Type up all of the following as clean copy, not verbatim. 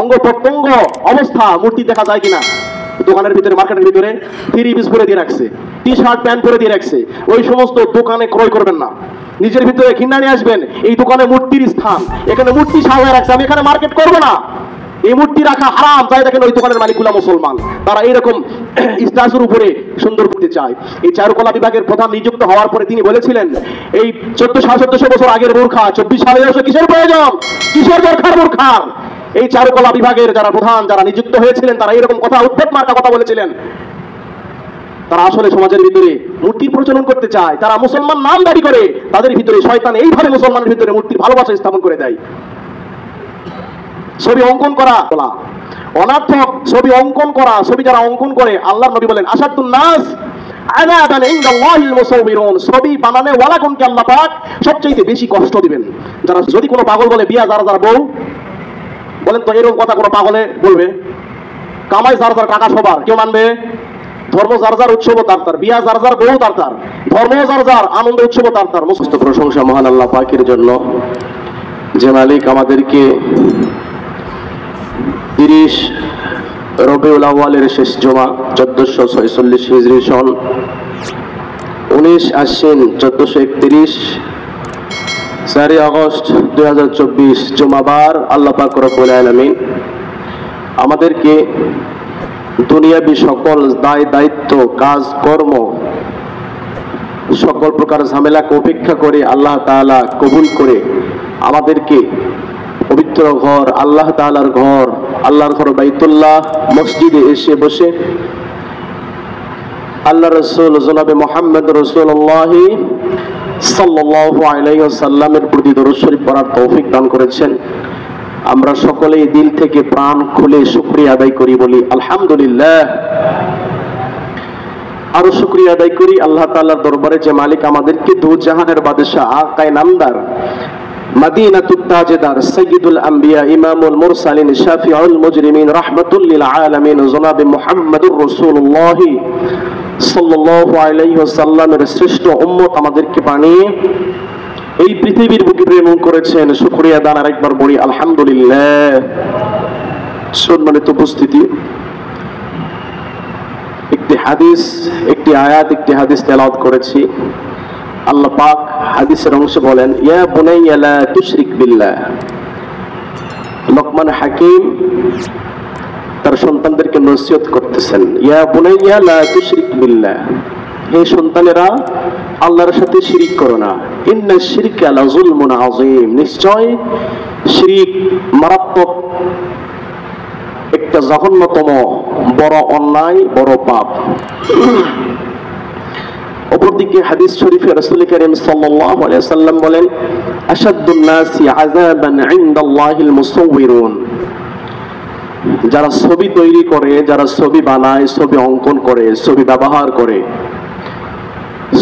অঙ্গ প্রত্যঙ্গ অবস্থা মূর্তি দেখা যায় কিনা। দোকানের ভিতরে, মার্কেটের ভিতরে 3 পিস পরে দিয়ে রাখছে, টি শার্ট প্যান্ট পরে দিয়ে রাখছে, ওই সমস্ত দোকানে ক্রয় করবেন না। নিজের ভিতরে ঘৃণা নিয়ে আসবেন, এই দোকানে মূর্তির স্থান, এখানে মূর্তি সাজায় রাখছে, আমি এখানে মার্কেট করবো না, এই মূর্তি রাখা হারাম। তাই দেখেন ওই দোকানের মালিকগুলা মুসলমান, তারা এইরকম স্ট্যাচুর উপরে সুন্দর করতে চায়। এই চারুকলা বিভাগের প্রধান নিযুক্ত হওয়ার পরে তিনি বলেছিলেন, এই 1400 বছর আগের মূর্খা 24 সালে এসে কিসের প্রয়োজন, কিসের দরকার মূর্খার। এই চারুকলা বিভাগের যারা প্রধান, যারা নিযুক্ত হয়েছিলেন, তারা এরকম কথা, উদ্ভট মার্কা কথা বলেছিলেন। তারা আসলে সমাজের ভিতরে মূর্তির প্রচলন করতে চায়, তারা মুসলমান নাম দাবি করে, তাদের ভিতরে শয়তান এইভাবে মুসলমানের ভিতরে মূর্তির ভালোবাসা স্থাপন করে দেয়। ছবি অঙ্কন করা বলা অনার্থক, ছবি অঙ্কন করা, ছবি যারা অঙ্কন করে, আল্লাহর নবী বলেন আশাদুন নাস আযাবান ইনদাল্লাহিল মুসাউবিরুন, ছবি বানানে ওয়ালাকুমকে আল্লাহ পাক সবচেয়ে বেশি কষ্ট দিবেন। যারা, যদি কোনো পাগল বলে বিয়া যার যার বউ, বলেন তো এরকম কথা কোনো পাগলে বলবে? কামাই যার যার টাকা সবার, কেউ মানবে? ধর্ম যার যার, উৎসব তার তার, বিয়া যার যার, বউ তার তার, ধর্ম যার যার, আনন্দ উৎসব তার তার। সমস্ত প্রশংসা মহান আল্লাহ পাকের জন্য, যে মালিক আমাদেরকে 30 রবিউল আউয়ালের শেষ জুমা 1446 হিজরি সন 19 আশ্বিন 1431 4 আগস্ট 2024 জুমাবার আল্লাহ পাক রব্বুল আলামিন আমাদেরকে দুনিয়াবী সকল দায় দায়িত্ব, কাজ কর্ম, সকল প্রকার ঝামেলাকে উপেক্ষা করে আল্লাহ তাআলা কবুল করে আমাদেরকে পবিত্র ঘর, আল্লাহ তাআলার ঘর, আল্লাহর ঘর বাইতুল্লাহ মসজিদে এসে বসে আল্লাহ রাসূল জনাবে মুহাম্মদ রাসূলুল্লাহ সাল্লাল্লাহু আলাইহি ওয়াসাল্লামের প্রতি দরুদ শরীফ পড়ার তৌফিক দান করেছেন। আমরা সকলেই দিল থেকে প্রাণ খুলে শুকরিয়া আদায় করি, বলি আলহামদুলিল্লাহ। আরো শুকরিয়া আদায় করি আল্লাহ তাআলার দরবারে, যে মালিক আমাদেরকে দু জাহানের বাদশা, আকায়ে নামদার, মদিনাতুত তাজদার, সাইয়্যিদুল আম্বিয়া, ইমামুল মুরসালিন, শাফিউল মুজরিমিন, রাহমাতুল লিল আলামিন জনাবে মুহাম্মদুর রাসূলুল্লাহ সাল্লাল্লাহু আলাইহি ওয়াসাল্লামের শ্রেষ্ঠ উম্মত আমাদেরকে বানিয়ে এই পৃথিবীর বুকে প্রেরণ করেছেন। শুকরিয়া দান আরেকবার বলি আলহামদুলিল্লাহ। সম্মানিত উপস্থিতি, একটি হাদিস, একটি আয়াত, একটি হাদিস তেলাওয়াত করেছি। আল্লাহ পাক হাদিসের অংশে বলেন, ইয়া বুনাইয়া লা তুশরিক বিল্লাহ। লোকমান হাকিম তার সন্তানদেরকে নসিহত করতেছেন, ইয়া বুনাইয়া লা তুশরিক বিল্লাহ, হে সন্তানেরা আল্লাহর সাথে শিরিক করো না। ইন্নাশ শিরকা লাযুলমুন আযীম, নিশ্চয় শিরিক মারাত্মক একটা জঘন্যতম বড় অন্যায়, বড় পাপ। অপরদিকে হাদিস শরীফে রাসূল কারীম সাল্লাল্লাহু আলাইহি ওয়াসাল্লাম বলেন, আশাদ্দুন নাসি আযাবান ইনদাল্লাহিল মুসাউবিরুন, যারা ছবি তৈরি করে, যারা ছবি বানায়, ছবি অঙ্কন করে, ছবি ব্যবহার করে,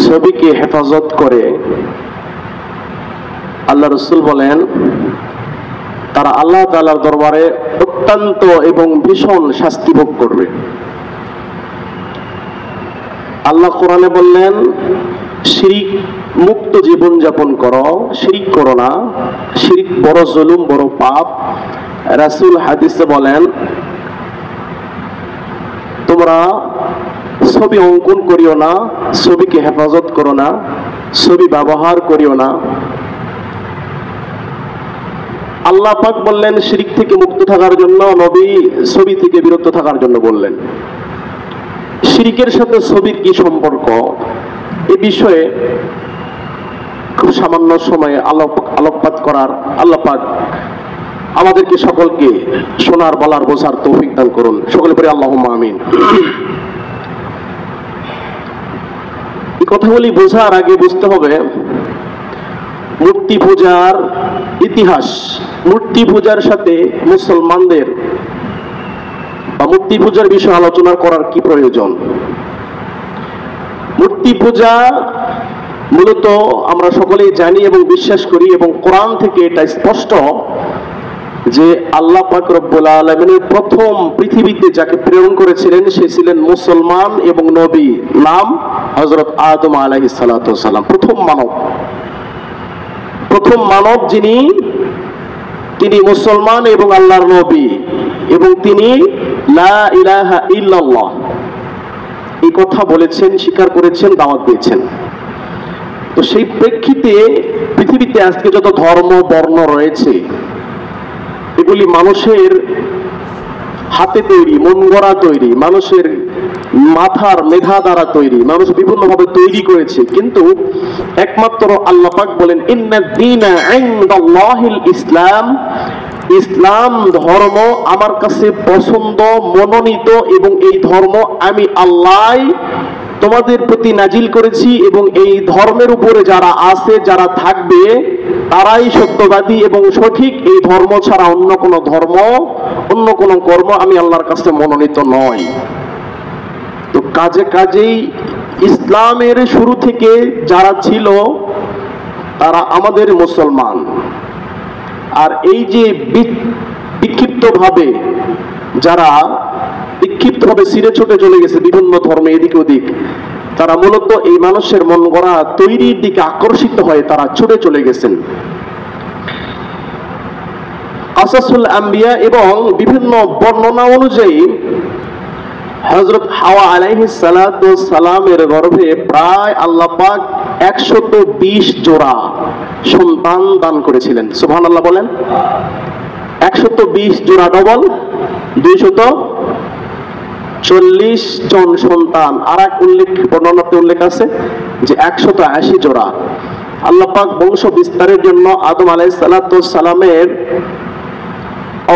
ছবিকে হেফাজত করে, আল্লাহ রাসূল বলেন তারা আল্লাহ তাআলার দরবারে অত্যন্ত এবং ভীষণ শাস্তি ভোগ করবে। আল্লাহ কোরআনে বললেন, শিরিক মুক্ত জীবন যাপন করো, শিরিক করো না, শিরিক বড় জুলুম, বড় পাপ। রাসূল হাদিসে বলেন, তোমরা ছবি অঙ্কন করিও না, ছবিকে হেফাজত করো না, ছবি ব্যবহার করিও না। আল্লাহ পাক বললেন শিরিক থেকে মুক্ত থাকার জন্য, নবী ছবি থেকে বিরত থাকার জন্য বললেন। শিরিকের সাথে ছবির কি সম্পর্ক, এ বিষয়ে খুব সামান্য সময়ে আলোকপাত করার আল্লাহ পাক আমাদেরকে সকলকে শোনার, বলার, বোঝার তৌফিক দান করুন। সকলে পড়ি আল্লাহুম্মা আমিন। এই কথাগুলি বোঝার আগে বুঝতে হবে মূর্তি পূজার ইতিহাস। মূর্তি পূজার সাথে মুসলমানদের বা মূর্তি পূজার বিষয়ে আলোচনা করার কি প্রয়োজন। মূর্তি পূজা মূলত আমরা সকলেই জানি এবং বিশ্বাস করি, এবং কোরআন থেকে এটা স্পষ্ট যে আল্লাহ পাক রব্বুল আলামিনের প্রথম পৃথিবীতে যাকে প্রেরণ করেছিলেন সে ছিলেন মুসলমান এবং নবী, নাম হযরত আদম আলাইহিস সালাতু ওয়াস সালাম। প্রথম মানব যিনি তিনি মুসলমান এবং আল্লাহর নবী, এবং তিনি লা ইলাহা ইল্লাল্লাহ এই কথা বলেছেন, স্বীকার করেছেন, দাওয়াত দিয়েছেন। তো সেই প্রেক্ষিতে পৃথিবীতে আজকে যত ধর্ম বর্ণ রয়েছে, এগুলি মানুষের হাতে তৈরি, মন গড়া তৈরি, মানুষের মাথার মেধা দ্বারা তৈরি, মানুষ বিভিন্নভাবে তৈরি করেছে। কিন্তু একমাত্র আল্লাহ পাক বলেন ইন্নাদ দীনা ইনদাল্লাহিল ইসলাম, ইসলাম ধর্ম আমার কাছে পছন্দ, মনোনীত, এবং এই ধর্ম আমি আল্লাহ তোমাদের প্রতি নাজিল করেছি, এবং এই ধর্মের উপরে যারা আছে, যারা থাকবে, তারাই সত্যবাদী এবং সঠিক। এই ধর্ম ছাড়া অন্য কোনো ধর্ম, অন্য কোনো কর্ম আমি আল্লাহর কাছে মনোনীত নয়। তো কাজেই ইসলামের শুরু থেকে যারা ছিল তারা আমাদের মুসলমান। আর এই যে বিক্ষিপ্তভাবে যারা বিক্ষিপ্তভাবে ছিঁড়ে ছুটে চলে গেছে বিভিন্ন ধর্মে এদিক ওদিক, তারা মূলত এই মানুষের মন গড়া তৈরির দিকে আকর্ষিত হয়ে তারা ছুটে চলে গেছেন। কাসাসুল আম্বিয়া এবং বিভিন্ন বর্ণনা অনুযায়ী হযরত হাওয়া আলাইহিস সালাতু ওয়াস সালামের গর্ভে প্রায় আল্লাহ পাক 120 জোড়া সন্তান দান করেছিলেন। সুবহানাল্লাহ বলেন। 120 জোড়া ডবল 240 জন সন্তান। আর এক বর্ণনাতে উল্লেখ আছে যে 180 জোড়া। আল্লাহ পাক বংশ বিস্তারের জন্য আদম আলাইহিস সালাতু ওয়াস সালামের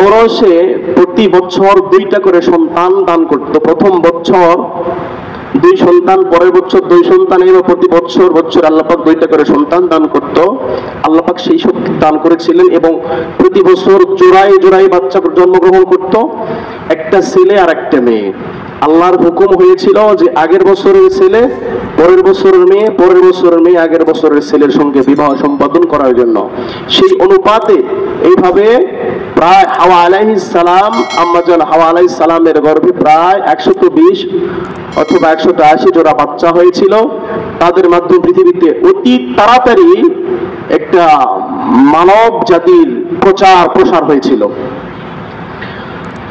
ঔরসে প্রতি বছর 2টা করে সন্তান দান করত। প্রথম বছর 2 সন্তান, পরের বছর 2 সন্তান, এবং প্রতি বছর আল্লাহ পাক 2টা করে সন্তান দান করত। আল্লাহ পাক সেই শক্তি দান করেছিলেন, এবং প্রতি বছর জোড়ায় বাচ্চা জন্মগ্রহণ করত, একটা ছেলে আর একটা মেয়ে। আল্লাহর হুকুম হয়েছিল যে আগের বছরের ছেলে পরের বছরের মেয়ে, পরের বছরের মেয়ে আগের বছরের ছেলের সঙ্গে বিবাহ সম্পাদন করার জন্য। সেই অনুপাতে এইভাবে প্রায় হাওয়া আলাইহিস সালাম, আম্মাজান হাওয়া আলাইহিস সালামের গর্ভে প্রায় 120 অথবা 180 জোড়া বাচ্চা হয়েছিল। তাদের মাধ্যমে পৃথিবীতে অতি তাড়াতাড়ি একটা মানব জাতির প্রসার হয়েছিল।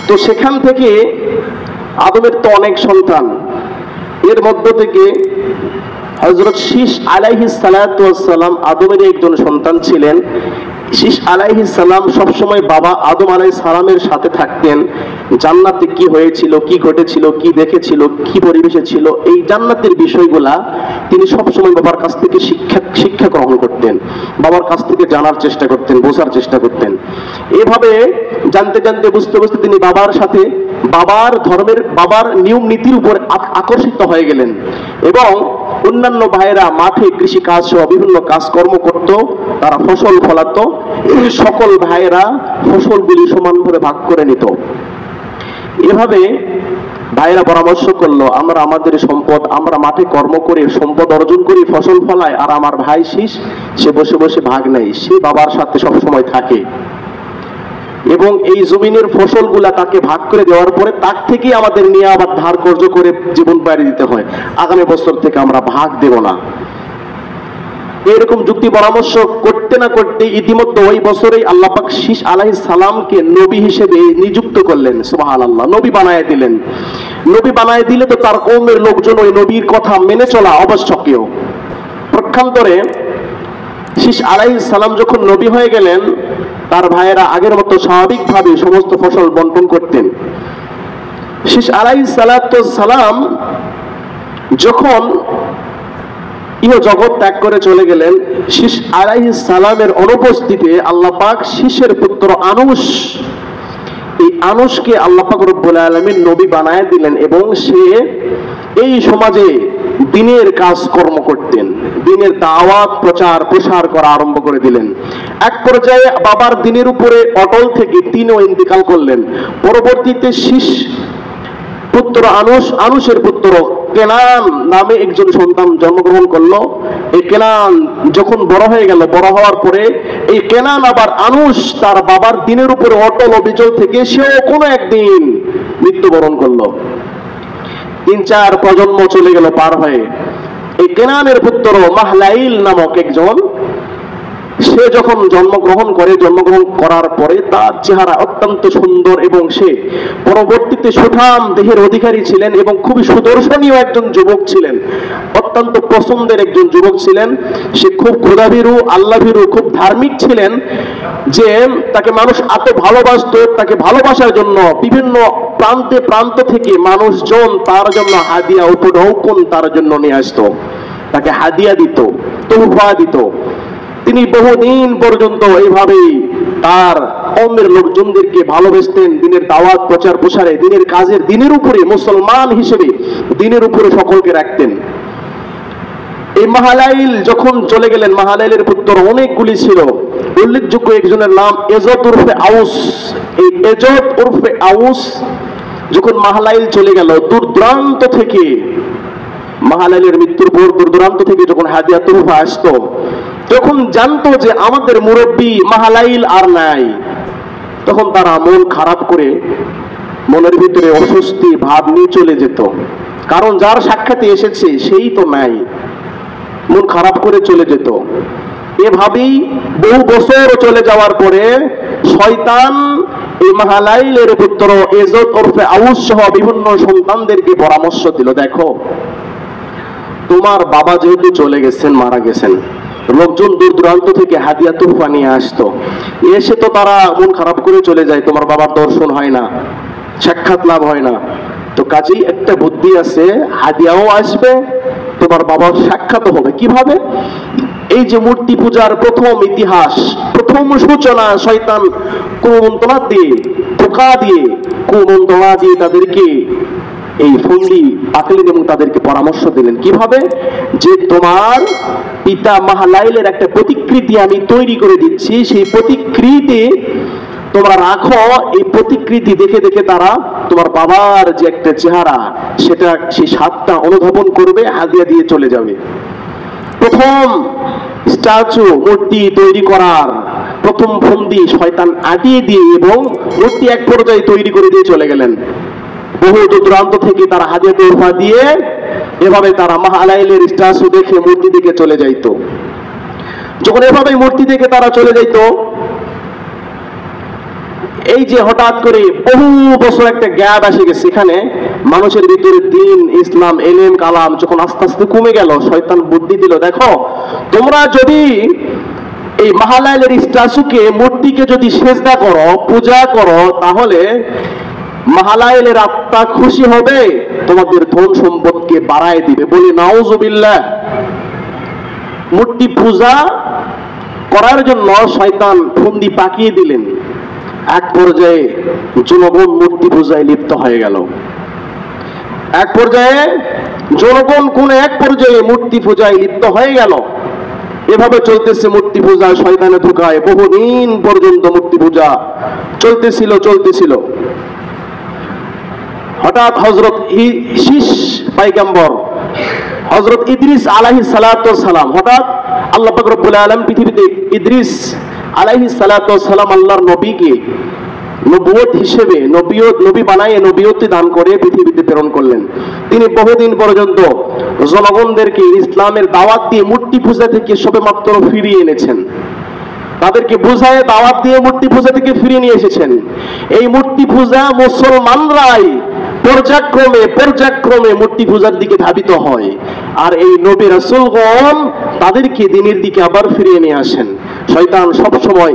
তো সেখান থেকে আদমের তো অনেক সন্তান, এর মধ্য থেকে হযরত শীশ আলাইহিস সালাতু ওয়াস সালাম আদমের একজন সন্তান ছিলেন। শীশ আলাইহিস সালাম সবসময় বাবা আদম আলাইহিস সালামের সাথে থাকতেন। জান্নাতে কি হয়েছিল, কি ঘটেছিল, কি দেখেছিল, কি পরিবেশে ছিল, এই জান্নাতের বিষয়গুলা তিনি সবসময় বাবার কাছ থেকে শিক্ষা গ্রহণ করতেন, বাবার কাছ থেকে জানার চেষ্টা করতেন, বোঝার চেষ্টা করতেন। এভাবে জানতে জানতে বুঝতে বুঝতে তিনি বাবার সাথে বাবার ধর্মের, বাবার নিয়ম নীতির উপর আকর্ষিত হয়ে গেলেন, এবং অন্যান্য ভাইয়েরা মাঠে কৃষি কাজ সহ বিভিন্ন কাজকর্ম করত, তারা ফসল ফলাতো। এই সকল ভাইয়েরা ফসলগুলি সমানভাবে ভাগ করে নিত। এভাবে ভাইয়েরা পরামর্শ করলো, আমরা আমাদের সম্পদ, আমরা মাঠে কর্ম করে সম্পদ অর্জন করি, ফসল ফলাই, আর আমার ভাই শীষ সে বসে বসে ভাগ নেয়, সে বাবার সাথে সবসময় থাকে, এবং এই জমিনের ফসলগুলা তাকে ভাগ করে দেওয়ার পরে তার থেকে আমাদের নিয়ে আবার ধার কর্জ করে জীবন পাড়ি দিতে হয়, আগামী বছর থেকে আমরা ভাগ দেব না। এরকম যুক্তি পরামর্শ করতে না করতে ইতিমধ্যে ওই বছরেই আল্লাহ পাক শীশ আলাইহিস সালামকে নবী হিসেবে নিযুক্ত করলেন। সুবহানাল্লাহ, নবী বানায় দিলেন। নবী বানায় দিলে তো তার কওমের লোকজন ওই নবীর কথা মেনে চলা আবশ্যকীয়। পক্ষান্তরে শীশ আলাইহিস সালাম যখন নবী হয়ে গেলেন, তার ভাইয়েরা আগের মতো স্বাভাবিকভাবে সমস্ত ফসল বন্টন করতেন। শীশ আলাইহিস সালাতু ওয়াস সালাম যখন জগৎ ত্যাগ করে চলে গেলেন, শীশ আলাইহিস সালামের অনুপস্থিতিতে আল্লাহ পাক শীশের পুত্র আনুশ, এই আনুশকে আল্লাহ পাক রব্বুল আলামিন নবী বানায় দিলেন, এবং সে এই সমাজে দ্বীনের কাজকর্ম করতেন, দ্বীনের দাওয়াত প্রচার প্রসার করা আরম্ভ করে দিলেন। এক পর্যায়ে বাবার দ্বীনের উপরে অটল থেকে তিনিও ইন্তিকাল করলেন। পরবর্তীতে শীশ পুত্র আনুশের পুত্র কেনান নামে একজন সন্তান জন্মগ্রহণ করলো। এই কেনান যখন বড় হয়ে গেল, বড় হওয়ার পরে এই কেনান আবার আনুশ তার বাবার দ্বীনের উপরে অটল অবিচল থেকে সেও কোনো একদিন মৃত্যুবরণ করলো। 3-4 প্রজন্ম চলে গেল পার হয়ে। এই কেনানের পুত্র মাহলাইল নামক একজন সে যখন জন্মগ্রহণ করার পরে তার চেহারা অত্যন্ত সুন্দর এবং সে পরবর্তীতে সুঠাম দেহের অধিকারী ছিলেন এবং খুবই সুদর্শনীয় একজন যুবক ছিলেন, অত্যন্ত পছন্দের একজন যুবক ছিলেন। সে খুব খোদাভীরু, আল্লাহভীরু, খুব ধার্মিক ছিলেন যে তাকে মানুষ এত ভালোবাসতো, তাকে ভালোবাসার জন্য বিভিন্ন প্রান্ত থেকে মানুষজন তার জন্য হাদিয়া উপঢৌকন তার জন্য নিয়ে আসতো, তাকে হাদিয়া দিত, তোহফা দিত। তিনি বহুদিন পর্যন্ত এইভাবেই তার কওমের লোকজনদেরকে ভালোবাসতেন, দিনের দাওয়াত প্রচার প্রসারে, দিনের কাজের, দিনের উপরে মুসলমান হিসেবে দিনের উপরে সকলকে রাখতেন। এই মাহালাইল যখন চলে গেলেন, মাহালাইলের পুত্র অনেকগুলি ছিল, উল্লেখযোগ্য একজনের নাম এজত উরফে আউস। এই এজত উরফে আউস যখন মাহালাইল চলে গেল, দূর দূরান্ত থেকে, মাহালাইলের মৃত্যুর পর দূর দূরান্ত থেকে যখন হাদিয়া তোহফা আসতো, যখন জানতো যে আমাদের মুরব্বী মাহালাইল আর নাই, তখন তারা মন খারাপ করে মনের ভিতরে অস্বস্তি ভাব নিয়ে চলে যেত। কারণ যার সাক্ষাতে এসেছে সেই তো নাই, মন খারাপ করে চলে যেত। এভাবেই বহু বছর চলে যাওয়ার পরে শয়তান এই মাহালাইলের পুত্র এজত ওরফে আউস সহ বিভিন্ন সন্তানদেরকে পরামর্শ দিল, দেখো তোমার বাবা যেহেতু চলে গেছেন, মারা গেছেন, লোকজন দূর দূরান্ত থেকে হাদিয়া তোহফা নিয়ে আসতো, এসে তো তারা মন খারাপ করে চলে যায়, তোমার বাবার দর্শন হয় না, সাক্ষাৎ লাভ হয় না। তো কাজেই একটা বুদ্ধি আছে, হাদিয়াও আসবে, তোমার বাবার সাক্ষাৎ হবে। কিভাবে? এই যে মূর্তি পূজার প্রথম ইতিহাস, প্রথম সূচনা শয়তান কুমন্ত্রণা দিয়ে, ধোঁকা দিয়ে, কুমন্ত্রণা দিয়ে তাদেরকে এই ফন্দি পাকলেন এবং তাদেরকে পরামর্শ দিলেন। কিভাবে? যে তোমার পিতা মাহালাইলের একটা প্রতিকৃতি আমি তৈরি করে দিচ্ছি, সেই প্রতিকৃতি তোমরা রাখো, এই প্রতিকৃতি দেখে দেখে তারা তোমার বাবার যে একটা চেহারা সেটা, সেই স্বাদটা অনুধাবন করবে, হাদিয়া দিয়ে চলে যাবে। প্রথম স্ট্যাচু, মূর্তি তৈরি করার প্রথম ফন্দি শয়তান আটিয়ে দিয়ে এবং মূর্তি এক পর্যায়ে তৈরি করে দিয়ে চলে গেলেন। বহু দূরান্ত থেকে তারা হাদিয়া তোহফা দিয়ে এভাবে তারা মাহালাইলের স্ট্যাচু দেখে মূর্তি দিকে চলে যাইতো। যখন এভাবে মূর্তি দেখে তারা চলে যাইতো, এই যে হঠাৎ করে বহু বছর একটা গ্যাপ এসে গেছে, এখানে মানুষের ভিতরে দিন, ইসলাম, এলেম, কালাম যখন আস্তে আস্তে কমে গেল, শয়তান বুদ্ধি দিল, দেখো তোমরা যদি এই মাহালাইলের স্ট্যাচুকে, মূর্তিকে যদি সেজদা করো, পূজা করো, তাহলে মাহালাইলের আত্মা খুশি হবে, তোমাদের ধন সম্পদকে বাড়ায় দিবে। বলি নাউজুবিল্লাহ। মূর্তি পূজা করার জন্য শয়তান ফন্দি পাকিয়ে দিলেন। এক পর্যায়ে জনগণ মূর্তি পূজায় লিপ্ত হয়ে গেল। এক পর্যায়ে জনগণ কোন এক পর্যায়ে মূর্তি পূজায় লিপ্ত হয়ে গেল। এভাবে চলতেছে মূর্তি পূজা শয়তানে ধোঁকায়, বহুদিন পর্যন্ত মূর্তি পূজা চলতেছিল। হঠাৎ হযরত শীষ পয়গম্বর হযরত ইদ্রিস আলাইহিস সালাতু ওয়াস সালাম, হঠাৎ আল্লাহ পাক রব্বুল আলামিন পৃথিবীতে ইদ্রিস আলাইহিস সালাতু ওয়াস সালাম আল্লাহর নবীকে নবুয়ত হিসেবে নবী বানায় নবুয়তি দান করে পৃথিবীতে প্রেরণ করলেন। তিনি বহুদিন পর্যন্ত জনগণদেরকে ইসলামের দাওয়াত দিয়ে মূর্তি পূজা থেকে সবেমাত্র ফিরিয়ে এনেছেন, তাদেরকে বুঝায় দাওয়াত দিয়ে মূর্তি পূজা থেকে ফিরিয়ে নিয়ে এসেছেন। এই মূর্তি পূজা মুসলমানরাই পর্যায়ক্রমে মূর্তি পূজার দিকে ধাবিত হয়, আর এই নবী রাসূলগণ তাদেরকে দ্বীনের দিকে আবার ফিরিয়ে নিয়ে আসেন। শয়তান সব সময়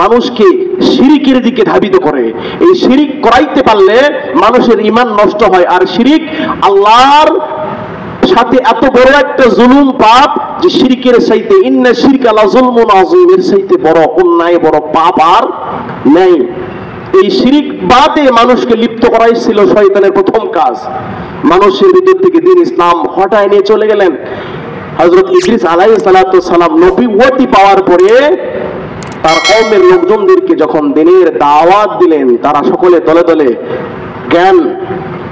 মানুষকে শিরিকের দিকে ধাবিত করে। এই শিরিক করাইতে পারলে মানুষের ঈমান নষ্ট হয়, আর শিরিক আল্লাহর সাথে এত বড় একটা জুলুম পাপ যে শিরকের চাইতে, ইন্না শিরকা লাযুলমুন আযীম, এর চাইতে বড় অন্যায়, বড় পাপ আর নেই। এই শিরিক বাদে মানুষকে লিপ্ত করাই ছিল শয়তানের প্রথম কাজ। মানুষের ভিতর থেকে দ্বীন ইসলাম হটায় নিয়ে চলে গেলেন। হযরত ইদ্রিস আলাইহিস সালাতু ওয়াস সালাম নবুয়তি পাওয়ার পরে তার কওমের লোকজনদেরকে যখন দ্বীনের দাওয়াত দিলেন, তারা সকলে দলে দলে জ্ঞান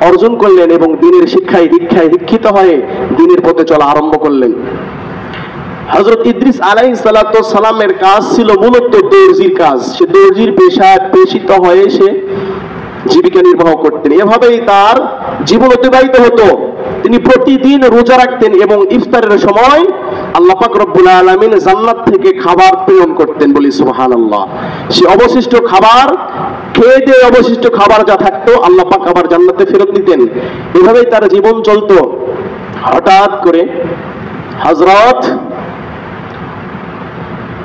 অর্জন করলেন এবং দ্বীনের শিক্ষায় দীক্ষায় দীক্ষিত হয়ে দ্বীনের পথে চলা আরম্ভ করলেন। হযরত ইদ্রিস আলাইহিস সালাতু ওয়াস সালামের কাজ ছিল মূলত দর্জির কাজ। সে দর্জির পেশায় পেশিত হয়ে সে জীবিকা নির্বাহ করতেন। এভাবেই তার জীবন অতিবাহিত হতো। তিনি প্রতিদিন রোজা রাখতেন এবং ইফতারের সময় আল্লাহ পাক রব্বুল আলামিন জান্নাত থেকে খাবার প্রেরণ করতেন, বলি সুবহানাল্লাহ। সে অবশিষ্ট খাবার খেয়ে দিয়ে অবশিষ্ট খাবার যা থাকতো আল্লাহ পাক আবার জান্নাতে ফেরত নিতেন। এভাবেই তার জীবন চলতো। হঠাৎ করে হযরত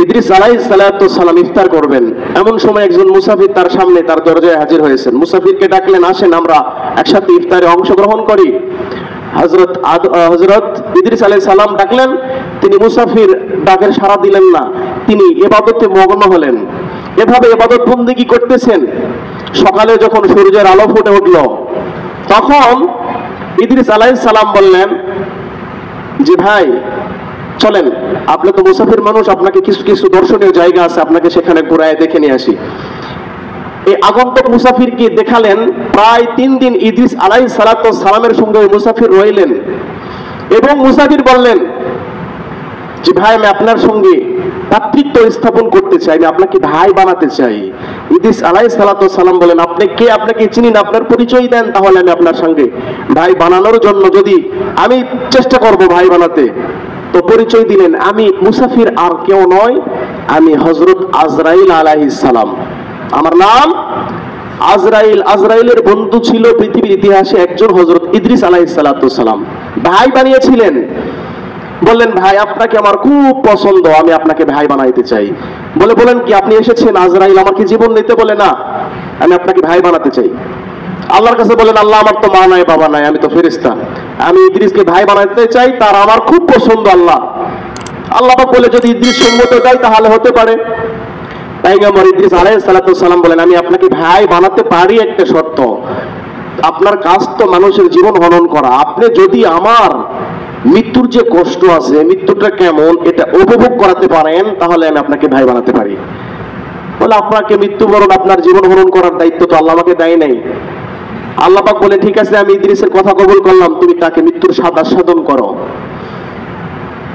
ইদ্রিস আলাইহিস সালাতু সালাম ইফতার করবেন, এমন সময় একজন মুসাফির তার সামনে তার দরজায় হাজির হয়েছেন। মুসাফিরকে ডাকলেন, আসেন আমরা একসাথে ইফতারে অংশগ্রহণ করি। হযরত ইদ্রিস আলাইহিস সালাম ডাকলেন, তিনি মুসাফির ডাকের সাড়া দিলেন না, তিনি ইবাদতে মগ্ন হলেন। এভাবে ইবাদত বন্দেগী করতেছেন। সকালে যখন সূর্যের আলো ফুটে উঠল, তখন ইদ্রিস আলাইহিস সালাম বললেন যে ভাই চলেন, আপনি তো মুসাফির মানুষ, আপনাকে কিছু কিছু দর্শনীয় জায়গা আছে, আপনাকে সেখানে ঘুরায় দেখে নিয়ে আসি। এই আগন্তুক মুসাফিরকে দেখালেন। প্রায় 3 দিন ইদ্রিস আলাইহিস সালাতু সালামের সঙ্গে ওই মুসাফির রইলেন এবং মুসাফির বললেন যে ভাই আমি আপনার সঙ্গে ভ্রাতৃত্ব স্থাপন করতে চাই, আমি আপনাকে ভাই বানাতে চাই। ইদ্রিস আলাইহিস সালাতু সালাম বলেন, আপনি কে? আপনাকে চিনি না, আপনার পরিচয় দেন, তাহলে আমি আপনার সঙ্গে ভাই বানানোর জন্য যদি আমি চেষ্টা করব ভাই বানাতে। তো পরিচয় দিলেন, আমি মুসাফির আর কেউ নয়, আমি হযরত আজরাইল আলাইহিস সালাম, আমার নাম আজরাইল। আজরাইলের বন্ধু ছিল পৃথিবীর ইতিহাসে একজন হযরত ইদ্রিস আলাইহিস সালাতু সালাম, ভাই বানিয়েছিলেন। বললেন ভাই আপনাকে আমার খুব পছন্দ, আমি আপনাকে ভাই বানাইতে চাই। বলেন কি আপনি এসেছেন আজরাইল আমাকে জীবন নিতে? বলে না, আমি আপনাকে ভাই বানাতে চাই। আল্লাহর কাছে বলেন, আল্লাহ আমার তো মা নাই বাবা নাই, আমি তো ফেরেশতা, আমি ইদ্রিসকে ভাই বানাতে চাই, তার আমার খুব পছন্দ। আল্লাহ পাক বলে যদি ইদ্রিস সম্মত দেয় তাহলে হতে পারে। পয়গম্বর ইদ্রিস আলাইহিস সালাতু সালাম বলেন, আমি আপনাকে ভাই বানাতে পারি, একটা শর্ত, আপনার কাজ তো মানুষের জীবন হনন করা, আপনি যদি আমার মৃত্যুর যে কষ্ট আছে, মৃত্যুটা কেমন এটা উপভোগ করাতে পারেন, তাহলে আমি আপনাকে ভাই বানাতে পারি। বলে আপনাকে মৃত্যুবরণ, আপনার জীবন হরণ করার দায়িত্ব তো আল্লাহ আমাকে দেয় নাই। আল্লাহ পাক বলে ঠিক আছে, আমি ইদ্রিসের কথা কবুল করলাম, তুমি তাকে মৃত্যুর স্বাদ আস্বাদন করো।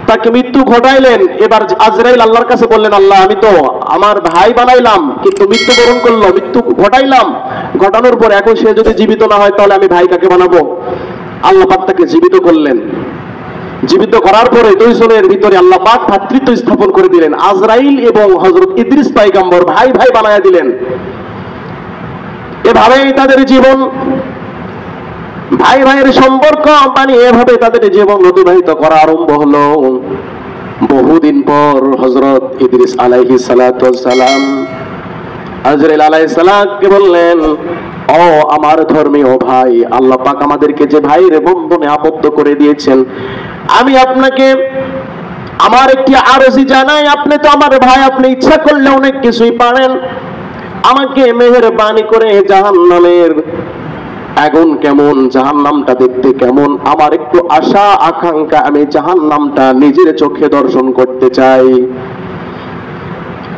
তাকে মৃত্যু ঘটাইলেন। এবার আজরাইল আল্লাহর কাছে বললেন, আল্লাহ আমি তো আমার ভাই বানাইলাম, কিন্তু মৃত্যুবরণ করলো, মৃত্যু ঘটাইলাম, ঘটানোর পর এখন সে যদি জীবিত না হয় তাহলে আমি ভাই কাকে বানাবো? আল্লাহ পাক তাকে জীবিত করলেন। জীবিত করার পরে 2 জনের ভিতরে আল্লাহ পাক ভ্রাতৃত্ব স্থাপন করে দিলেন। আজরাইল এবং হযরত ইদ্রিস পয়গম্বর ভাই ভাই বানায়া দিলেন। এভাবেই তাদের জীবন, ভাই ভাইয়ের সম্পর্ক বানিয়ে এভাবে তাদের জীবন অতিবাহিত করা আরম্ভ হলো। বহুদিন পর হযরত ইদ্রিস আলাইহিস সালাতু সালাম আজরাইল আলাইহিস সালামকে বললেন, ও আমার ধর্মীয় ভাই, আল্লাহ পাক আমাদেরকে যে ভাইয়ের বন্ধনে আবদ্ধ করে দিয়েছেন, আমি আপনাকে আমার একটি আরজি জানাই, আপনি তো আমার ভাই, আপনি ইচ্ছা করলে অনেক কিছুই পারেন, আমাকে মেহেরবানি করে জাহান্নামের আগুন কেমন, জাহান্নামটা দেখতে কেমন, আমার একটু আশা আকাঙ্ক্ষা, আমি জাহান্নামটা নিজের চোখে দর্শন করতে চাই।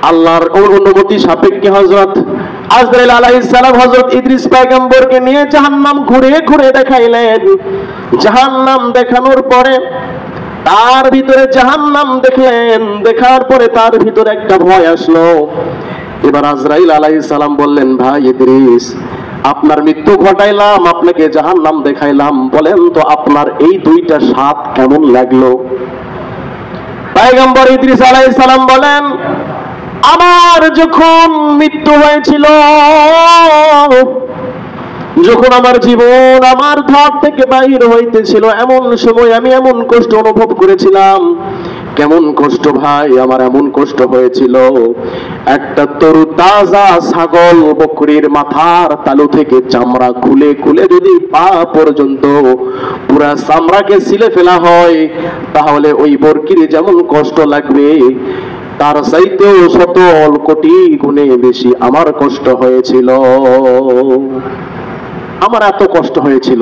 আল্লাহর অনুমতি সাপেক্ষে হযরত আজরাইল আলাইহিস সালাম হযরত ইদ্রিস পয়গম্বরকে নিয়ে জাহান্নাম ঘুরে ঘুরে দেখাইলেন। জাহান্নাম দেখানোর পরে তার ভিতরে জাহান্নাম দেখলেন, দেখার পরে তার ভিতরে একটা ভয় আসলো। এবার আজরাইল আলাইহিস সালাম বললেন, ভাই ইদ্রিস, আপনার মৃত্যু ঘটাইলাম, আপনাকে জাহান্নাম দেখাইলাম, বলেন তো আপনার এই 2টা স্বাদ কেমন লাগলো? পয়গম্বর ইদ্রিস আলাইহিস সালাম বলেন, আমার যখন মৃত্যু হয়েছিল, যখন আমার জীবন আমার ধর থেকে বাইর হইতেছিল, এমন সময় আমি এমন কষ্ট অনুভব করেছিলাম। কেমন কষ্ট ভাই, আমার এমন কষ্ট হয়েছিল, একটা তরু তাজা ছাগল বকরির মাথার তালু থেকে চামড়া খুলে খুলে যদি পা পর্যন্ত পুরা চামড়াকে ছিলে ফেলা হয়, তাহলে ওই বকরির যেমন কষ্ট লাগবে, তার চাইতেও শতল কোটি গুণে বেশি আমার কষ্ট হয়েছিল। আমার এত কষ্ট হয়েছিল।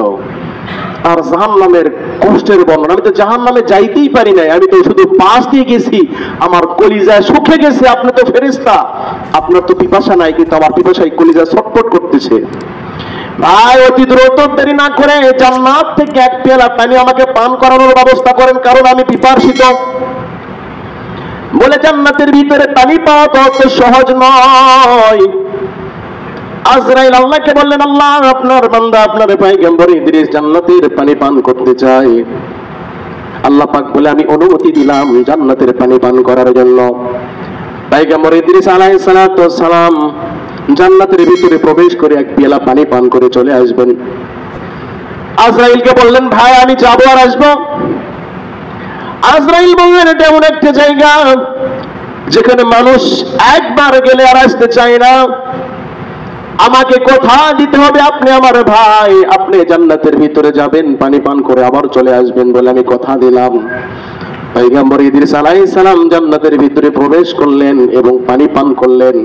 আর জাহান্নামের কষ্টের বর্ণনা, আমি তো জাহান্নামে যাইতেই পারি নাই, আমি তো শুধু পাশ দিয়ে গেছি, আমার কলিজা শুকে গেছে। আপনি তো ফেরেশতা, আপনার তো পিপাসা নাই, কিন্তু আমার পিপাসায় কলিজা ছটফট করতেছে। ভাই অতি দ্রুত দেরি না করে জান্নাত থেকে 1 পেয়ালা পানি আমাকে পান করানোর ব্যবস্থা করেন, কারণ আমি পিপাসিত। বলে জান্নাতের ভিতরে পানি পাওয়া তো অত সহজ নয়। আজরাইল আল্লাহকে বললেন, আল্লাহ আপনার বান্দা, আপনার পয়গম্বর ইদ্রিস জান্নাতের পানি পান করতে চায়। আল্লাহ পাক বলে আমি অনুমতি দিলাম জান্নাতের পানি পান করার জন্য। পয়গম্বর ইদ্রিস আলাইহিস সালাম জান্নাতের ভিতরে প্রবেশ করে এক পেয়ালা পানি পান করে চলে আসবেন। আজরাইলকে বললেন ভাই আমি যাবো আর আসবো। আজরাইল বললেন এটা এমন একটা জায়গা যেখানে মানুষ একবার গেলে আর আসতে চায় না। আমাকে কথা দিতে হবে আপনি আমার ভাই, আপনি জান্নাতের ভিতরে যাবেন, পানি পান করে আবার চলে আসবেন বলে আমি কথা দিলাম। পয়গম্বর ইদ্রিস আলাইহিস সালাম জান্নাতের ভিতরে প্রবেশ করলেন এবং পানি পান করলেন।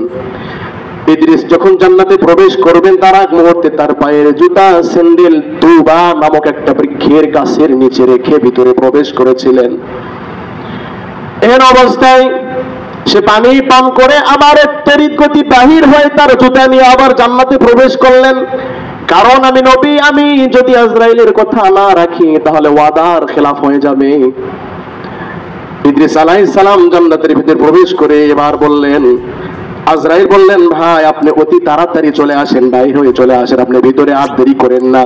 ইদ্রিস যখন জান্নাতে প্রবেশ করবেন তার আগ মুহূর্তে তার পায়ের জুতা স্যান্ডেল তুবা নামক একটা বৃক্ষের গাছের নিচে রেখে ভিতরে প্রবেশ করেছিলেন। এর অবস্থায় সে পানি পান করে আবার তড়িৎ গতি বাহির হয়ে তার জুতা নিয়ে আবার জান্নাতে প্রবেশ করলেন। কারণ আমি নবী, আমি যদি আজরাইলের কথা না রাখি তাহলে ওয়াদার খেলাফ হয়ে যাবে। ইদ্রিস আলাইহিস সালাম জান্নাতের ভিতরে প্রবেশ করে এবার বললেন, আজরাইল বললেন ভাই আপনি অতি তাড়াতাড়ি চলে আসেন, বাইরে হয়ে চলে আসেন, আপনি ভিতরে আর দেরি করেন না।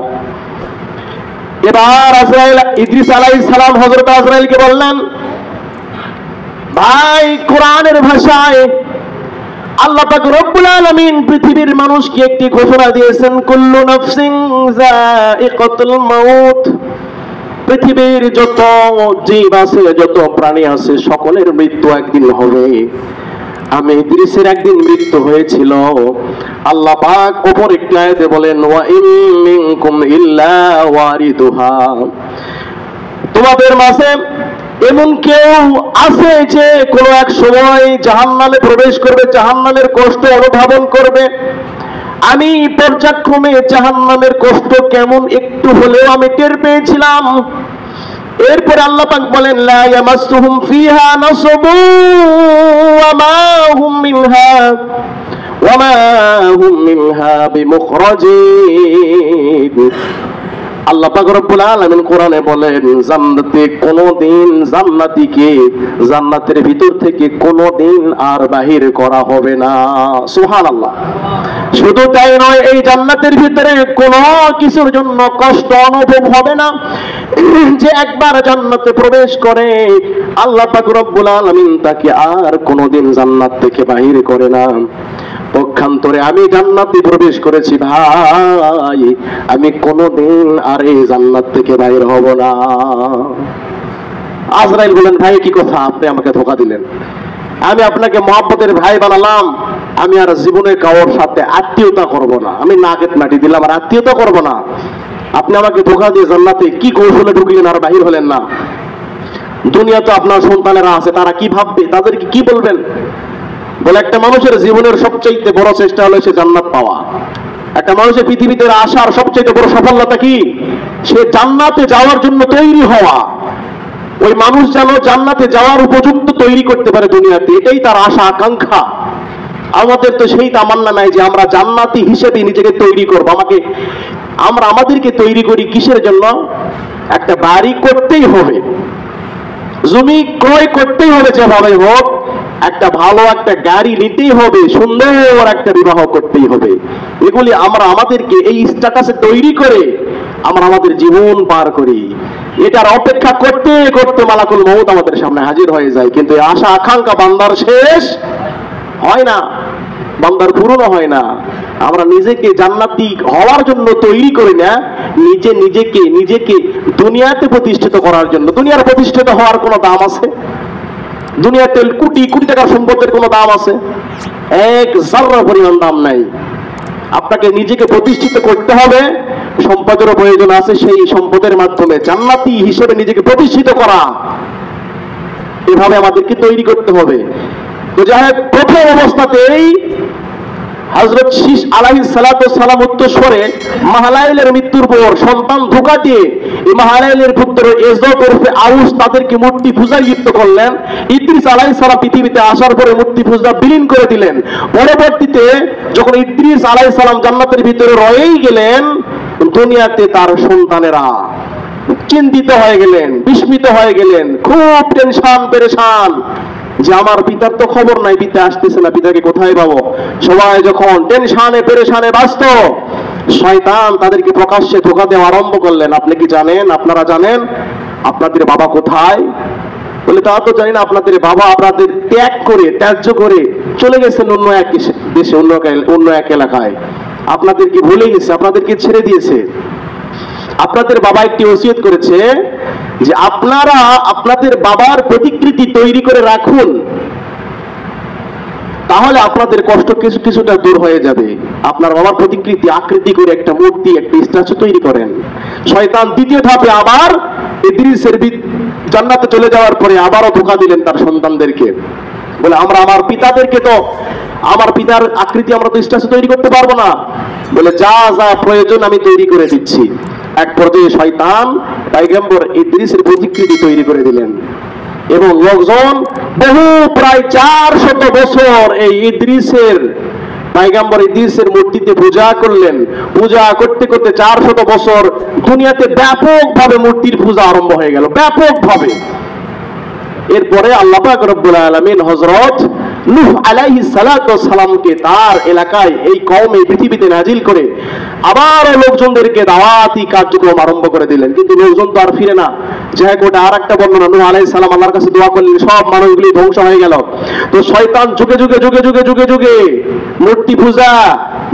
এবার আজরাইল ইদ্রিস আলাইহিস সালাম হযরত আজরাইলকে বললেন ভাই কোরআনের ভাষায় আল্লাহ পাক রব্বুল আলামিন পৃথিবীর মানুষকে একটি ঘোষণা দিয়েছেন, কুল্লু নাফসিন যায়িকাতুল মাউত। পৃথিবীর যত জীব আছে, যত প্রাণী আছে, সকলের মৃত্যু একদিন হবে। আমি ইদ্রিসের একদিন মৃত্যু হয়েছিল। আল্লাহ পাক উপর একটি আয়াতে বলেন, ওয়া ইন মিনকুম ইল্লা ওয়ারিদুহা। তোমাদের মাঝে এমন কেউ আছে যে কোনো এক সময় জাহান্নামে প্রবেশ করবে, জাহান্নামের কষ্ট অনুধাবন করবে। আমি পর্যায়ক্রমে জাহান্নামের কষ্ট কেমন একটু হলেও আমি টের পেয়েছিলাম। এরপর আল্লাহ পাক বলেন, লা ইয়ামাসসুহুম ফিহা নাসাবু ওয়া মা হুম মিনহা বিমুখরাজিন। আল্লাহ পাক রব্বুল আলামিন কোরআনে বলেন জান্নাতে কোনদিন জান্নাতীকে জান্নাতের ভিতর থেকে কোনদিন আর বাহির করা হবে না। সুবহানাল্লাহ। শুধু তাই নয়, এই জান্নাতের ভিতরে কোনো কিছুর জন্য কষ্ট অনুভব হবে না। যে একবার জান্নাতে প্রবেশ করে আল্লাহ পাক রব্বুল আলামিন তাকে আর কোনদিন জান্নাত থেকে বাহির করে না। পক্ষান্তরে আমি জান্নাতে প্রবেশ করেছি ভাই, আমি কোনদিন আর এই জান্নাত থেকে বাইরে হব না। আজরাইল বলেন ভাই কি কথা, আপনি আমাকে ধোঁকা দিলেন। আমি আপনাকে মহব্বতের ভাই বানালাম, আমি আর জীবনে কারোর সাথে আত্মীয়তা করব না। আমি নাকেত মাটি দিলাম আর আত্মীয়তা করব না। আপনি আমাকে ধোঁকা দিয়ে জান্নাতে কি কৌশলে ঢুকলেন আর বাহির হলেন না? দুনিয়া তো আপনার সন্তানেরা আছে, তারা কি ভাববে, তাদেরকে কি বলবেন? বলে একটা মানুষের জীবনের সবচেয়ে বড় চেষ্টা হলো সে জান্নাত পাওয়া। একটা মানুষের পৃথিবীতে আসার সবচেয়ে বড় সফলতা কি? সে জান্নাতে যাওয়ার জন্য তৈরি হওয়া। ওই মানুষ যেন জান্নাতে যাওয়ার উপযুক্ত তৈরি করতে পারে দুনিয়াতে, এটাই তার আশা আকাঙ্ক্ষা। আমাদের তো সেই তামান্না নাই যে আমরা জান্নাতি হিসেবে নিজেকে তৈরি করবো। আমরা আমাদেরকে তৈরি করি কিসের জন্য? একটা বাড়ি করতেই হবে, জমি ক্রয় করতেই হবে যেভাবে হোক, একটা ভালো একটা গাড়ি নিতেই হবে, সুন্দর একটা বিবাহ করতেই হবে। এগুলি আমরা আমাদেরকে এই স্ট্যাটাসে তৈরি করে আমরা আমাদের জীবন পার করি। এটার অপেক্ষা করতে করতে মালাকুল মউত আমাদের সামনে হাজির হয়ে যায়, কিন্তু এই আশা আকাঙ্ক্ষা বান্দার শেষ হয় না, বান্দার পূরণ হয় না। আমরা নিজেকে জান্নাতি হওয়ার জন্য তৈরি করি না, নিজেকে দুনিয়াতে প্রতিষ্ঠিত করার জন্য। দুনিয়ার প্রতিষ্ঠিত হওয়ার কোনো দাম আছে? দুনিয়াতে কোটি কোটি টাকার সম্পদের কোনো দাম আছে? এক জাররা পরিমাণ দাম নাই। আপনাকে নিজেকে প্রতিষ্ঠিত করতে হবে, সম্পদেরও প্রয়োজন আছে। সেই সম্পদের মাধ্যমে জান্নাতি হিসেবে নিজেকে প্রতিষ্ঠিত করা, এভাবে আমাদেরকে তৈরি করতে হবে। তো যাই হোক, প্রথম অবস্থাতেই হযরত শীশ আলাইহিস সালাম উত্তরস্বরে মাহালাইলের মৃত্যুর পর সন্তান ধোঁকা দিয়ে এই মাহালাইলের পুত্র এজদ ওরফে আউস তাদেরকে মূর্তি পূজায় লিপ্ত করলেন। ইদ্রিস আলাইহিস সালাম পৃথিবীতে আসার পরে মূর্তি পূজা বিলীন করে দিলেন। পরবর্তীতে যখন ইদ্রিস আলাইহিস সালাম জান্নাতের ভিতরে রয়েই গেলেন, দুনিয়াতে তার সন্তানেরা চিন্তিত হয়ে গেলেন, বিস্মিত হয়ে গেলেন, খুব টেনশন পেরেশান যে আমার পিতার তো খবর নাই, পিতা আসতেছে না, পিতাকে কোথায় পাবো। সবাই যখন টেনশনে পেরেশানে ব্যস্ত, শয়তান তাদেরকে প্রকাশ্যে ধোঁকা দেওয়া আরম্ভ করলেন। আপনি কি জানেন, আপনারা জানেন আপনাদের বাবা কোথায়? বলে তা তো জানি না, আপনাদের বাবা আপনাদের ত্যায্য করে চলে গেছেন অন্য এক দেশে, অন্য এক এলাকায়, আপনাদেরকে ভুলে গেছে, আপনাদেরকে ছেড়ে দিয়েছে। আপনাদের বাবা একটি ওসিয়ত করেছে যে আপনারা আপনাদের বাবার প্রতিকৃতি তৈরি করে রাখুন, তাহলে আপনাদের কষ্ট কিছুটা দূর হয়ে যাবে। আপনার বাবার প্রতিকৃতি আকৃতি করে একটা মূর্তি, একটা স্ট্যাচু তৈরি করেন। শয়তান দ্বিতীয় ধাপে আবার ইদ্রিসের জান্নাতে চলে যাওয়ার পরে আবারও ধোঁকা দিলেন তার সন্তানদেরকে। বলে আমরা আমার পিতার আকৃতি আমরা তো স্ট্যাচু তৈরি করতে পারবো না। বলে যা যা প্রয়োজন আমি তৈরি করে দিচ্ছি। এক পর্যায়ে শয়তান পয়গম্বর ইদ্রিসের প্রতিকৃতি তৈরি করে দিলেন এবং লোকজন প্রায় 400 বছর এই পয়গম্বর ইদ্রিসের মূর্তিতে পূজা করলেন। পূজা করতে করতে 400 বছর দুনিয়াতে ব্যাপকভাবে মূর্তির পূজা আরম্ভ হয়ে গেল, ব্যাপকভাবে। এরপরে আল্লাহ পাক রব্বুল আলামিন হযরত নূহ আলাইহিস সালাতু ওয়াস সালামকে তার এলাকায় এই কওমে পৃথিবীতে নাজিল করে আবার লোকজনদেরকে দাওয়াতি কার্যক্রম আরম্ভ করে দিলেন। কিন্তু লোকজন তো আর ফিরে না। যাই হোক, আরেকটা বর্ণনা, নূহ আলাইহিস সালাম আল্লাহর কাছে দোয়া করলেন, সব মানুষগুলি ধ্বংস হয়ে গেল। তো শয়তান যুগে যুগে যুগে যুগে যুগে যুগে মূর্তি পূজা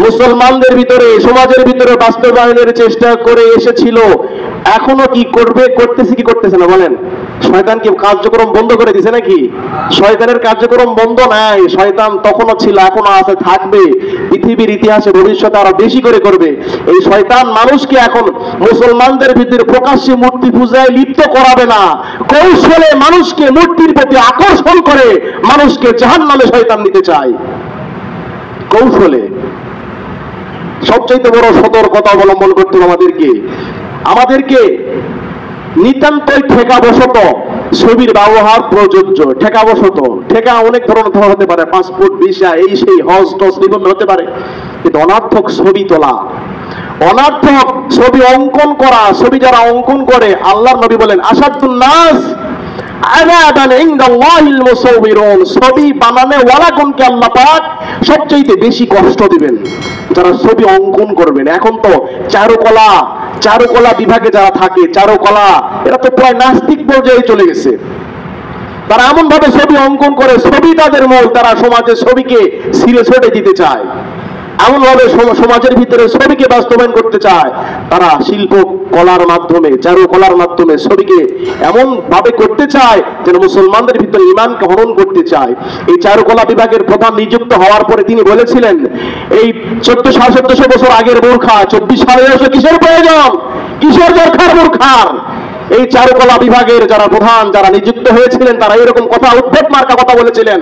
মুসলমানদের ভিতরে, সমাজের ভিতরে বাস্তবায়নের চেষ্টা করে এসেছিল। এখনো কি করতেছে কি করতেছে না বলেন? শয়তান কি কার্যক্রম বন্ধ করে দিছে নাকি? শয়তানের কার্যক্রম বন্ধ নাই। শয়তান তখনও ছিল, এখনো আছে, থাকবে। পৃথিবীর ইতিহাসে ভবিষ্যতে আরো বেশি করে করবে। এই শয়তান মানুষকে এখন মুসলমানদের ভিতরে প্রকাশ্যে মূর্তি পূজায় লিপ্ত করাবে না, কৌশলে মানুষকে মূর্তির প্রতি আকর্ষণ করে মানুষকে জাহান্নামে শয়তান নিতে চায়। কৌশলে সবচাইতে বড় সতর্কতা অবলম্বন করতে হবে আমাদেরকে নিতান্তই ঠেকাবশত ছবির ব্যবহার প্রযোজ্য। ঠেকা অনেক ধরনের হতে পারে, পাসপোর্ট, ভিসা, এই সেই, হজ টজ বিভিন্ন হতে পারে। কিন্তু অনর্থক ছবি তোলা, অনর্থক ছবি অঙ্কন করা, ছবি যারা অঙ্কন করে, আল্লাহর নবী বলেন আশাদুন নাস আযাবান ইনদাল্লাহিল মুসাউবিরুন, ছবি বানানে ওয়ালাগণকে আল্লাহ পাক সবচেয়ে বেশি কষ্ট দিবেন যারা ছবি অঙ্কন করবেন। এখন তো চারুকলা বিভাগে যারা থাকে, চারুকলা, এরা তো প্রায় নাস্তিক পর্যায়ে চলে গেছে। তারা এমন ভাবে ছবি অঙ্কন করে, ছবি তাদের মূল, তারা সমাজের ছবিকে ছিঁড়ে ছেড়ে দিতে চায়, এমন ভাবে সমাজের ভিতরে ছবিকে বাস্তবায়ন করতে চায়। তারা শিল্প কলার মাধ্যমে, চারুকলার মাধ্যমে ছবিকে এমন ভাবে করতে চায় যেন মুসলমানদের ভিতরে ঈমানকে হরণ করতে চায়। এই চারুকলা বিভাগের প্রধান নিযুক্ত হওয়ার পরে তিনি বলেছিলেন, এই 1400 বছর আগের বোরখা 24 সালে এসে কিসের প্রয়োজন, কিসের দরকার বোরখার? এই চারুকলা বিভাগের যারা প্রধান, যারা নিযুক্ত হয়েছিলেন, তারা এরকম কথা, উদ্ভট মার্কা কথা বলেছিলেন।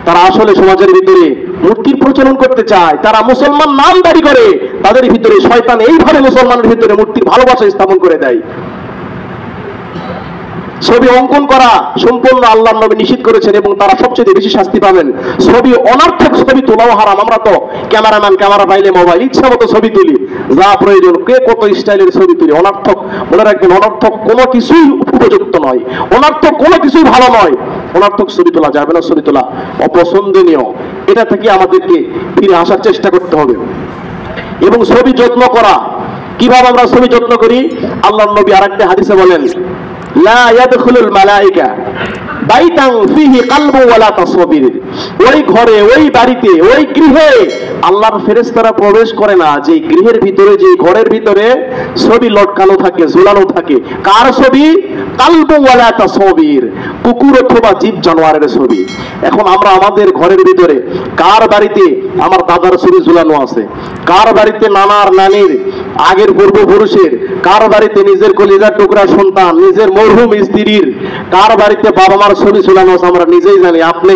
তারা আসলে সমাজের ভিতরে মূর্তির প্রচলন করতে চায়, তারা মুসলমান নাম দাবি করে, তাদের ভিতরে শয়তান এইভাবে মুসলমানের ভিতরে মূর্তির ভালোবাসা স্থাপন করে দেয়। ছবি অঙ্কন করা সম্পূর্ণ আল্লাহর নবী নিষেধ করেছেন এবং তারা সবচেয়ে বেশি শাস্তি পাবেন। ছবি, অনর্থক ছবি তোলাও হারাম। আমরা তো ক্যামেরা পাইলে মোবাইল ইচ্ছা মতো ছবি তুলি, যা প্রয়োজন কে কত স্টাইলের ছবি তুলি। অনর্থক, মনে রাখবেন, অনর্থক কোনো কিছুই উপযুক্ত নয়, অনর্থক কোনো কিছুই ভালো নয়। অনর্থক ছবি তোলা যাবে না, ছবি তোলা অপছন্দনীয়। এটা থেকে আমাদেরকে ফিরে আসার চেষ্টা করতে হবে। এবং ছবি যত্ন করা, কিভাবে আমরা ছবি যত্ন করি? আল্লাহর নবী আরেকটা হাদিসে বলেন, লা ইয়াদখুলুল মালায়েকা বাইতান ফিহি কলবু ওয়ালা তাসবির, ওই ঘরে, ওই বাড়িতে, ওই গৃহে আল্লাহর ফেরেশতারা প্রবেশ করে না যে গৃহের ভিতরে, যে ঘরের ভিতরে ছবি লটকানো থাকে, ঝুলানো থাকে। কার ছবি? কলবু ওয়ালা তাসবির, কুকুর অথবা জীব জানোয়ারের ছবি। এখন আমরা আমাদের ঘরের ভিতরে কার বাড়িতে আমার দাদার ছবি ঝুলানো আছে, কার বাড়িতে নানার নানির আগের পূর্বপুরুষের, কার বাড়িতে নিজের কলিজার টুকরা সন্তান, নিজের মরহুম স্ত্রীর, কার বাড়িতে বাবা মার ছবি ঝুলানো আছে আমরা নিজেই জানি। আপনি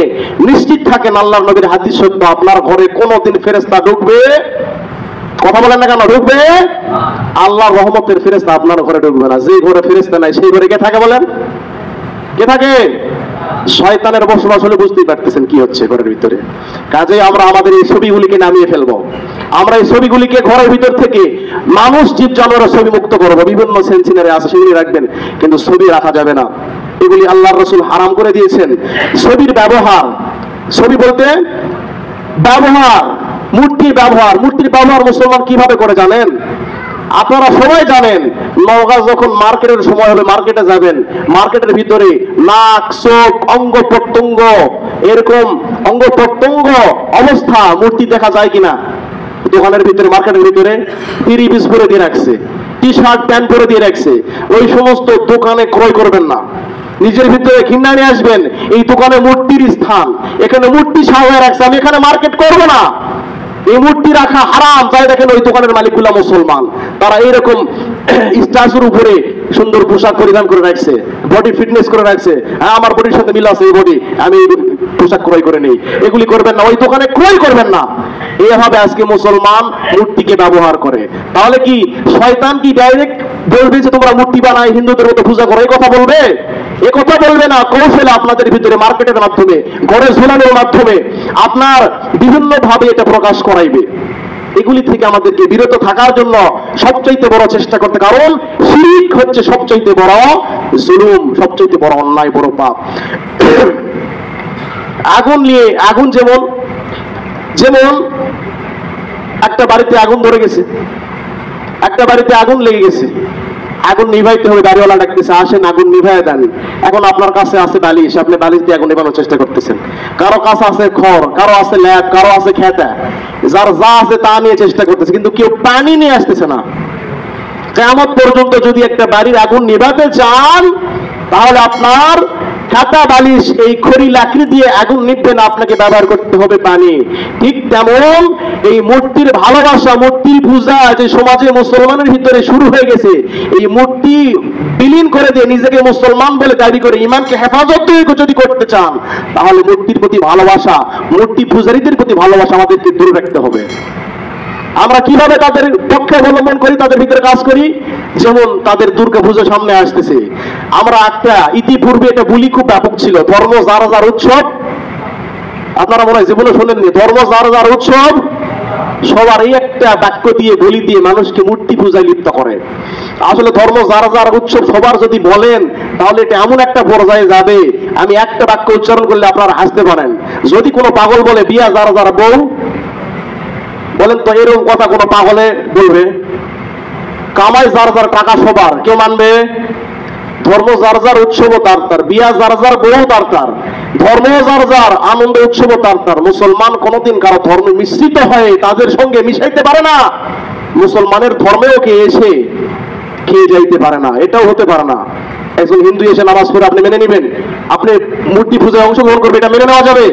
নিশ্চিত থাকেন, আল্লাহর নবীর হাদিস সত্য, আপনার ঘরে কোনোদিন ফেরেশতা ঢুকবে, কথা বলেন না কেন, ঢুকবে? আল্লাহর রহমতের ফেরেশতা আপনার ঘরে ঢুকবে না। যে ঘরে ফেরেশতা নাই সেই ঘরে কে থাকে বলেন? কে থাকে? শয়তানের বসবাস হলে বুঝতেই পারতেছেন কি হচ্ছে ঘরের ভিতরে। কাজেই আমরা আমাদের এই ছবিগুলিকে নামিয়ে ফেলবো। আমরা এই ছবিগুলিকে ঘরের ভিতর থেকে মানুষ, জীব জানোয়ারের ছবি মুক্ত করবো। বিভিন্ন সেন্সিনারি আছে, সেগুলি রাখবেন, কিন্তু ছবি রাখা যাবে না। এগুলি আল্লাহর রাসূল হারাম করে দিয়েছেন। ছবির ব্যবহার, ছবি বলতে ব্যবহার, মূর্তির ব্যবহার। মূর্তির ব্যবহার মুসলমান কিভাবে করে জানেন? আপনারা সবাই জানেন নওগাঁ যখন মার্কেটের সময় হবে, মার্কেটে যাবেন, মার্কেটের ভিতরে নাক, চোখ, অঙ্গ প্রত্যঙ্গ, এরকম অঙ্গ প্রত্যঙ্গ অবস্থা মূর্তি দেখা যায় কিনা? দোকানের ভিতরে, মার্কেটের ভিতরে 3 পিস পরে দিয়ে রাখছে, টি শার্ট প্যান্ট পরে দিয়ে রাখছে। ওই সমস্ত দোকানে ক্রয় করবেন না। নিজের ভিতরে ঘৃণা নিয়ে আসবেন। এই দোকানে মূর্তির স্থান, এখানে মূর্তি সাজায় রাখছে, আমি এখানে মার্কেট করবো না। এই মূর্তি রাখা হারাম। তাই দেখেন ওই দোকানের মালিকগুলা মুসলমান, তারা এইরকম স্ট্যাচুর উপরে সুন্দর পোশাক পরিধান করে রাখছে, বডি ফিটনেস করে রাখছে। হ্যাঁ, আমার বডির সাথে মিল আছে এই বডি, আমি পোশাক ক্রয় করে নেই। এগুলি করবেন না, ওই দোকানে ক্রয় করবেন না। এইভাবে আজকে মুসলমান মূর্তিকে ব্যবহার করে। তাহলে কি শয়তান কি ডাইরেক্ট বলবে যে তোমরা মূর্তি বানায় হিন্দুদের মতো পূজা করো? এই কথা বলবে? এ কথা বলবে না। কৌশলে আপনাদের ভিতরে মার্কেটের মাধ্যমে, ঘরে ঝোলানোর মাধ্যমে আপনার বিভিন্ন ভাবে এটা প্রকাশ করাইবে। এগুলি থেকে আমাদেরকে বিরত থাকার জন্য সবচাইতে বড় চেষ্টা করতে, কারণ শিরক হচ্ছে সবচাইতে বড় জুলুম, সবচাইতে বড় অন্যায়, বড় পাপ। আগুন নিয়ে, আগুন যেমন যেমন একটা বাড়িতে আগুন ধরে গেছে, একটা বাড়িতে আগুন লেগে গেছে, আগুন নিভাইতে হবে, গাড়িওয়ালা ডাকতেছে আসেন আগুন নিভাইয়া দেন। এখন আপনার কাছে আছে বালিশ, আপনি বালিশ দিয়ে আগুন নেভানোর চেষ্টা করতেছেন। কারো কাছে আছে খড়, কারো আছে ল্যাপ, কারো আছে খেতা, যার যা আছে তা নিয়ে চেষ্টা করতেছে, কিন্তু কেউ পানি নিয়ে আসতেছে না। কিয়ামত পর্যন্ত যদি একটা বাড়ির আগুন নিভাতে চান, তাহলে আপনার খাতা, বালিশ, এই খড়ি লাকড়ি দিয়ে আগুন নিভবে না, আপনাকে ব্যবহার করতে হবে পানি। ঠিক তেমন এই মূর্তির ভালোবাসা, মূর্তির পূজা যে সমাজে মুসলমানের ভিতরে শুরু হয়ে গেছে, এই মূর্তি বিলীন করে দিয়ে নিজেকে মুসলমান বলে দাবি করে ইমানকে হেফাজত যদি করতে চান, তাহলে মূর্তির প্রতি ভালোবাসা, মূর্তি পূজারীদের প্রতি ভালোবাসা আমাদেরকে দূরে রাখতে হবে। আমরা কিভাবে তাদের পক্ষে অবলম্বন করি, তাদের ভিতরে কাজ করি? যেমন তাদের দুর্গা পুজো সামনে আসতেছে, আমরা একটা ইতিপূর্বে এটা বলি খুব ব্যাপক ছিল, ধর্ম যার যার উৎসব। আপনারা মনে হয় জীবনে শোনেননি, ধর্ম যার যার উৎসব। সবার এই একটা বাক্য দিয়ে, বলি দিয়ে মানুষকে মূর্তি পূজায় লিপ্ত করে। আসলে ধর্ম যার যার উৎসব সবার যদি বলেন, তাহলে এটা এমন একটা পর্যায়ে যাবে, আমি একটা বাক্য উচ্চারণ করলে আপনারা হাসতে পারেন। যদি কোনো পাগল বলে বিয়া যার যার বউ, বলেন তো এরকম কথা কোনো পাগলে বলবে? কামাই যার যার, টাকা সবার, কেউ মানবে? ধর্ম যার যার, উৎসব তার তার, বিয়া যার যার, বউ তার তার, ধর্ম যার যার, আনন্দ উৎসব তার তার। মুসলমান কোনোদিন কারো ধর্মে মিশ্রিত হয়ে তাদের সঙ্গে মিশাইতে পারে না। মুসলমানের ধর্মেও কে এসে খেয়ে যাইতে পারে না, এটাও হতে পারে না। একজন হিন্দু এসে নামাজ পড়ে আপনি মেনে নেবেন? আপনি মূর্তি পূজায় অংশগ্রহণ করবে, এটা মেনে নেওয়া যাবে?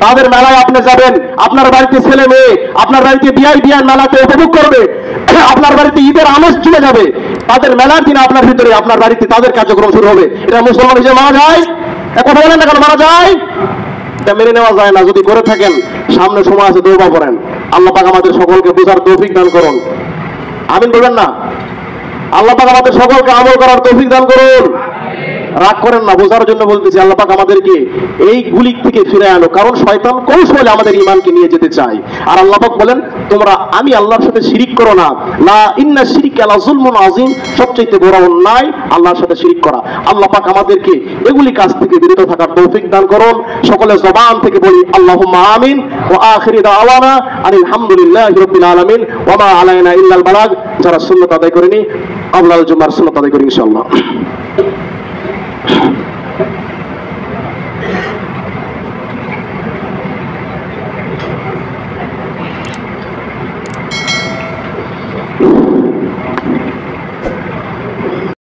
তাদের মেলায় আপনি যাবেন, আপনার বাড়িতে ছেলে মেয়ে আপনার বাড়িতে বিয়ার মেলাতে উপভোগ করবে, আপনার বাড়িতে ঈদের আমেজ চলে যাবে, তাদের মেলার দিনে আপনার ভিতরে, আপনার বাড়িতে তাদের কার্যক্রম শুরু হবে। এটা মুসলমান হিসেবে মানা যায়? কথা বলেন না কেন মানা যায়? এটা মেনে নেওয়া যায় না। যদি করে থাকেন, সামনে সময় আছে, তওবা করেন। আল্লাহ পাক আমাদের সকলকে বোঝার তৌফিক দান করুন। আমিন বলবেন না? আল্লাহ পাক আমাদের সকলকে আমল করার তৌফিক দান করুন। রাগ করেন না, বোঝার জন্য বলতেছি। আল্লাহ পাক আমাদেরকে এই গুলি থেকে ফিরে আনো, কারণ শয়তান কৌশলে আমাদের ঈমানকে নিয়ে যেতে চায়। আর আল্লাহ পাক বলেন, তোমরা আমি আল্লাহর সাথে শিরিক করো না। লা ইন্না শিরকা লাযুলমুন আযীম, সবচেয়ে বড় অন্যায় আল্লাহর সাথে শিরিক করা। আল্লাহ পাক আমাদেরকে এগুলি কাজ থেকে বিরত থাকার তৌফিক দান করুন। সকলে জবান থেকে বলি আল্লাহুম্মা আমিন। ওয়া আখিরি দাওয়ানা আনিল হামদুলিল্লাহি রাব্বিল আলামিন ওয়া মা আলাইনা ইল্লাল বালাগ। যারা সুন্নাত আদায় করেনি, আল্লাহর জুমার সুন্নাত আদায় করি ইনশাআল্লাহ।